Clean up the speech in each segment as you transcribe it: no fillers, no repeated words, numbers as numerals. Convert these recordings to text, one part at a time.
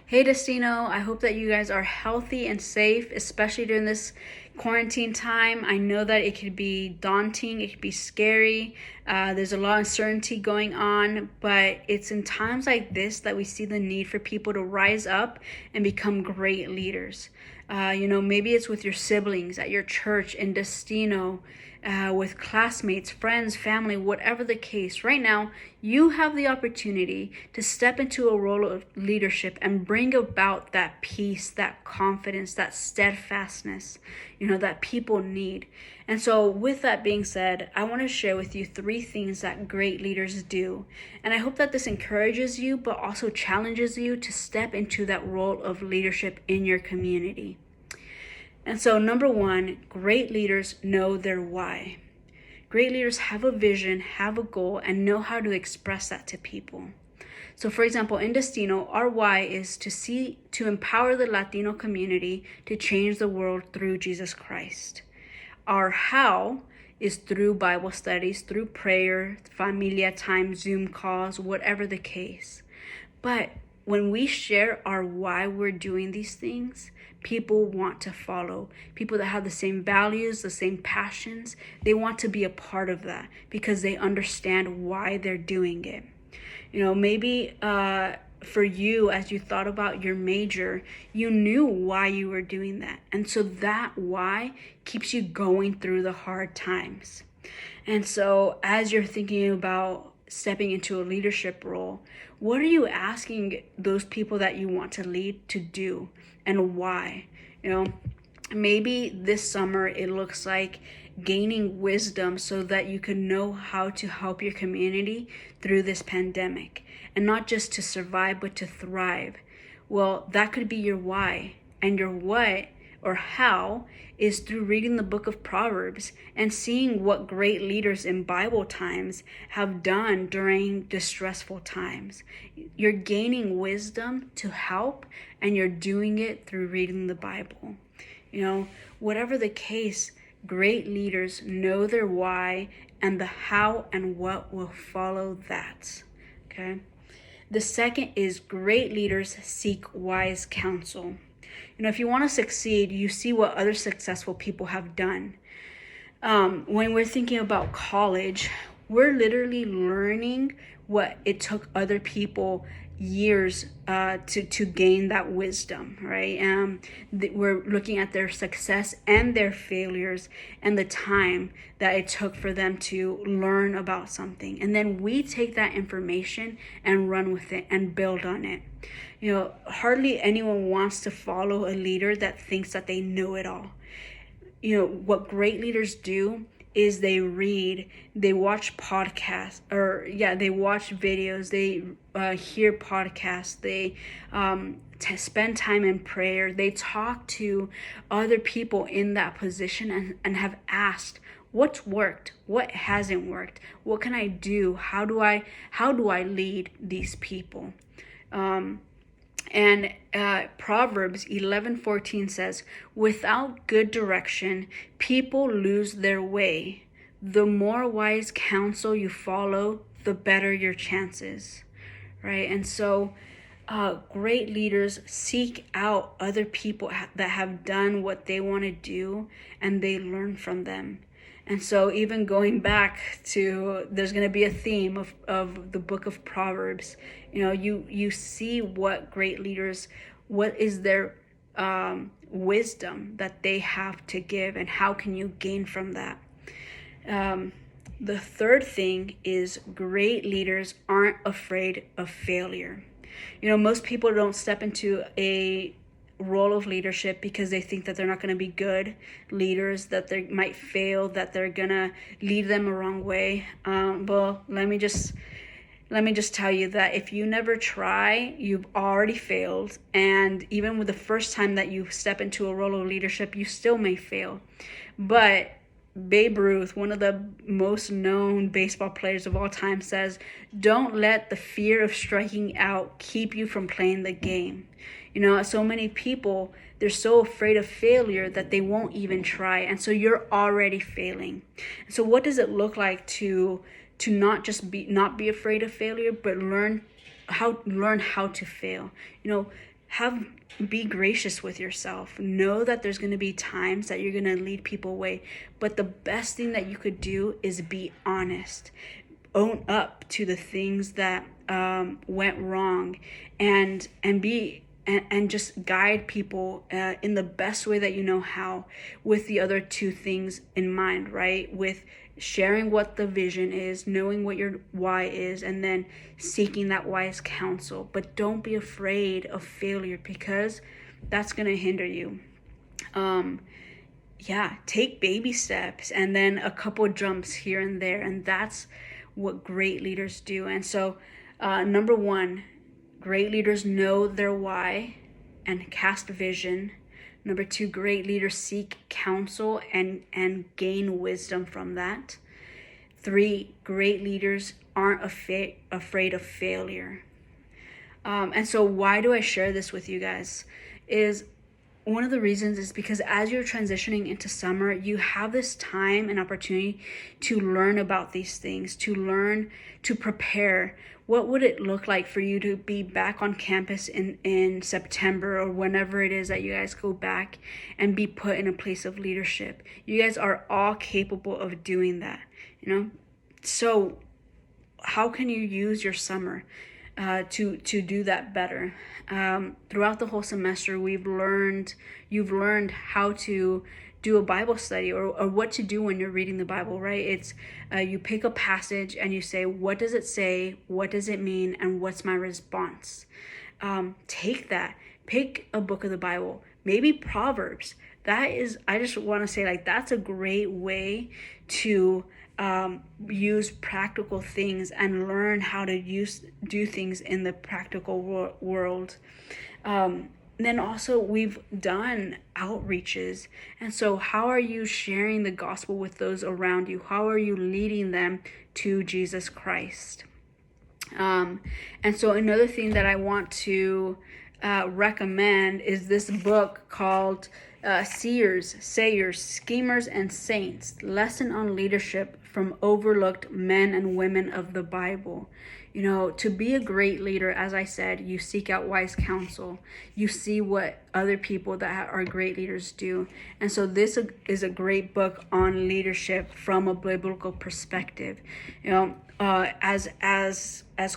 Hey Destino, I hope that you guys are healthy and safe, especially during this quarantine time. I know that it could be daunting, it could be scary. There's a lot of uncertainty going on, but it's in times like this that we see the need for people to rise up and become great leaders. Maybe it's with your siblings at your church, in Destino, with classmates, friends, family, whatever the case. Right now, you have the opportunity to step into a role of leadership and bring about that peace, that confidence, that steadfastness, that people need. And so, with that being said, I want to share with you 3 things that great leaders do. And I hope that this encourages you, but also challenges you to step into that role of leadership in your community. And so, number 1, great leaders know their why. Great leaders have a vision, have a goal, and know how to express that to people. So, for example, in Destino, our why is to empower the Latino community to change the world through Jesus Christ. Our how is through Bible studies, through prayer, familia time, Zoom calls, whatever the case. But when we share our why we're doing these things, people want to follow. People that have the same values, the same passions, they want to be a part of that because they understand why they're doing it. Maybe for you, as you thought about your major, you knew why you were doing that. And so that why keeps you going through the hard times. And so as you're thinking about stepping into a leadership role, what are you asking those people that you want to lead to do, and why? Maybe this summer it looks like gaining wisdom so that you can know how to help your community through this pandemic, and not just to survive but to thrive. Well, that could be your why. And your what or how is through reading the book of Proverbs and seeing what great leaders in Bible times have done during distressful times. You're gaining wisdom to help, and you're doing it through reading the Bible. Whatever the case, great leaders know their why, and the how and what will follow that. Okay? The second is great leaders seek wise counsel. If you want to succeed, you see what other successful people have done. When we're thinking about college, we're literally learning what it took other people years to gain that wisdom, right? We're looking at their success and their failures and the time that it took for them to learn about something. And then we take that information and run with it and build on it. Hardly anyone wants to follow a leader that thinks that they know it all. What great leaders do is they read, they watch podcasts, they watch videos, they hear podcasts, they spend time in prayer, they talk to other people in that position and have asked, what's worked, what hasn't worked, what can I do, how do I lead these people? And Proverbs 11:14 says, without good direction, people lose their way. The more wise counsel you follow, the better your chances, right? And so great leaders seek out other people that have done what they want to do, and they learn from them. And so even going back to, there's going to be a theme of the book of Proverbs. You see what great leaders, what is their wisdom that they have to give, and how can you gain from that. The third thing is great leaders aren't afraid of failure. Most people don't step into a role of leadership because they think that they're not going to be good leaders, that they might fail, that they're going to lead them the wrong way. Well, let me just tell you that if you never try, you've already failed. And even with the first time that you step into a role of leadership, you still may fail. But Babe Ruth, one of the most known baseball players of all time, says, don't let the fear of striking out keep you from playing the game. So many people, they're so afraid of failure that they won't even try. And so you're already failing. So what does it look like to not be afraid of failure, but learn how to fail? be gracious with yourself. Know that there's going to be times that you're going to lead people away, but the best thing that you could do is be honest. Own up to the things that went wrong, and just guide people in the best way that you know how, with the other two things in mind, right? With sharing what the vision is, knowing what your why is, and then seeking that wise counsel. But don't be afraid of failure, because that's going to hinder you. Take baby steps and then a couple jumps here and there, and that's what great leaders do. And so number one, great leaders know their why and cast vision. Number two, great leaders seek counsel and gain wisdom from that. 3, great leaders aren't afraid of failure. And so why do I share this with you guys? Is one of the reasons is because as you're transitioning into summer, you have this time and opportunity to learn about these things, to learn, to prepare. What would it look like for you to be back on campus in September, or whenever it is that you guys go back, and be put in a place of leadership? You guys are all capable of doing that, So how can you use your summer to do that better? Throughout the whole semester, you've learned how to do a Bible study, or what to do when you're reading the Bible, right? It's you pick a passage and you say, what does it say? What does it mean? And what's my response? Take that. Pick a book of the Bible, maybe Proverbs. I just want to say, that's a great way to use practical things and learn how to do things in the practical world. Then also, we've done outreaches, and so how are you sharing the gospel with those around you? How are you leading them to Jesus Christ? And so another thing that I want to recommend is this book called Seers, Sayers, Schemers, and Saints, Lesson on Leadership from Overlooked Men and Women of the Bible. To be a great leader, as I said, you seek out wise counsel. You see what other people that are great leaders do. And so this is a great book on leadership from a biblical perspective. As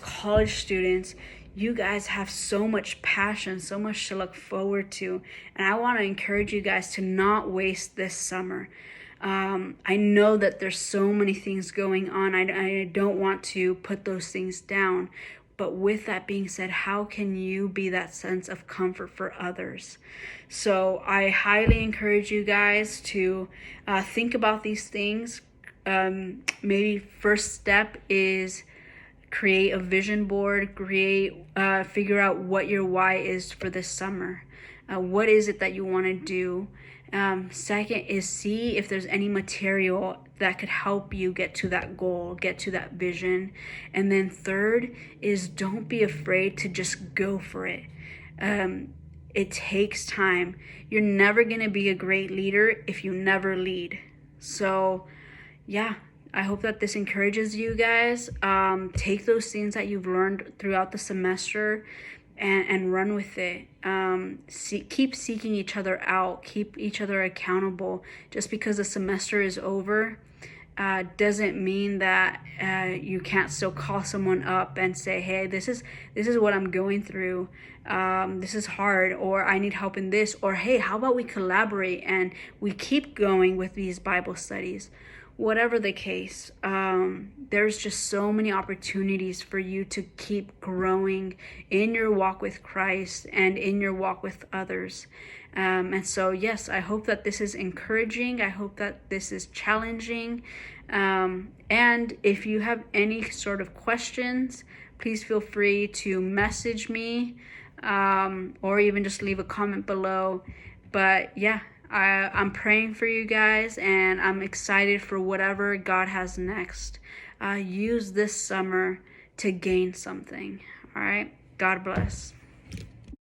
college students, you guys have so much passion, so much to look forward to. And I want to encourage you guys to not waste this summer. I know that there's so many things going on. I don't want to put those things down. But with that being said, how can you be that sense of comfort for others? So I highly encourage you guys to think about these things. Maybe first step is create a vision board, figure out what your why is for this summer. What is it that you want to do? Second is see if there's any material that could help you get to that goal, get to that vision. And then third is don't be afraid to just go for it. It takes time. You're never going to be a great leader if you never lead. So I hope that this encourages you guys. Take those things that you've learned throughout the semester and run with it. Keep seeking each other out. Keep each other accountable. Just because the semester is over doesn't mean that you can't still call someone up and say, hey, this is what I'm going through. This is hard, or I need help in this, or hey, how about we collaborate and we keep going with these Bible studies. Whatever the case, there's just so many opportunities for you to keep growing in your walk with Christ and in your walk with others. And so, yes, I hope that this is encouraging. I hope that this is challenging. And if you have any sort of questions, please feel free to message me or even just leave a comment below. But I'm praying for you guys, and I'm excited for whatever God has next. Use this summer to gain something. All right. God bless.